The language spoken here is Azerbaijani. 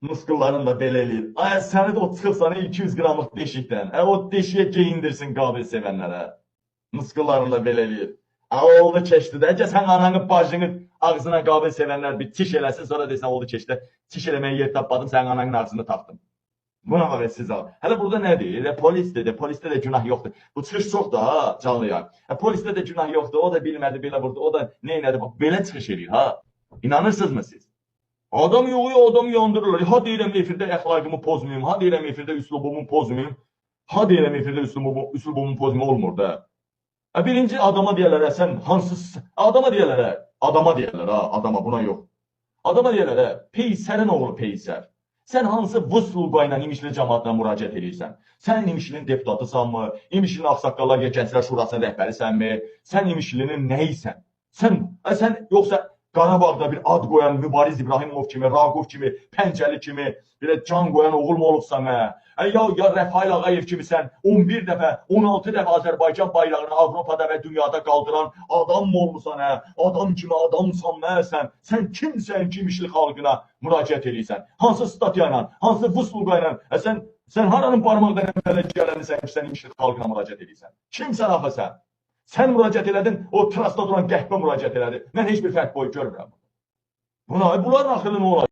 Muskulların da belə eləyir. Ay, səni də o çıxırsan 200 qramlıq deşikdən. O deşiyə geyindirsin qabı sevənlərə. Muskulların da belə eləyir. Oldu keçdi də. Sən ananı, bacını ağzına qabı sevənlər bir tiş eləsin, sonra desən oldu keçdi. Tiş eləməyə yer tapmadım, sənin ananın ağzını tapdım. Buna bax siz al. Hələ burada nədir? Polisdə də, polisdə də günah yoxdur. Bu çıxış çox da ha, canlı yayın. Polisdə də günah yoxdur. O da bilmədi belə burada. O da nə elədi? Belə çıxış eləyir ha. İnanırsınızmı siz? Adam yoxuyor, adam yandırırlar. Ha deyirəm efirdə əxlaqımı pozmayayım, ha deyirəm efirdə üslubumu pozmayayım, ha deyirəm efirdə üslubumu pozmayayım olmur da. Birinci adama deyirlər, sən hansı adama deyirlər ha, adama buna yox. Adama deyirlər, Peysərin oğlu Peysər. Sən hansı vusluqa ilə İmişli cəmaatına müraciət edirsən? Sən İmişlinin deputatısanmı? İmişlinin Ağsaqqallar Gənclər Şurasının rəhbərisənmi? Sən İmişlinin nəyisən? Sən yoxsa Qarabağda bir ad qoyan Mübariz İbrahimov kimi, Raquf kimi, Pəncəli kimi, belə can qoyan oğul mu olubsan hə? Ya Rəfail Ağayev kimi sən 11 dəfə, 16 dəfə Azərbaycan bayrağını Avropada və dünyada qaldıran adam mı olmusan hə? Adam kimi adamsan hə sən? Sən kimsən ki, İmişli xalqına müraciət edirsən? Hansı statya ilə, hansı vusluqa ilə? Sən haranın barmaqdan əvvələ gələnsən ki, sən İmişli xalqına müraciət edirsən? Kimsən axı sən? Sən müraciət elədin, o trasta duran qəhbə müraciət elədi. Mən heç bir fərq boyu görmürəm. Bunların axırı nə olacaq?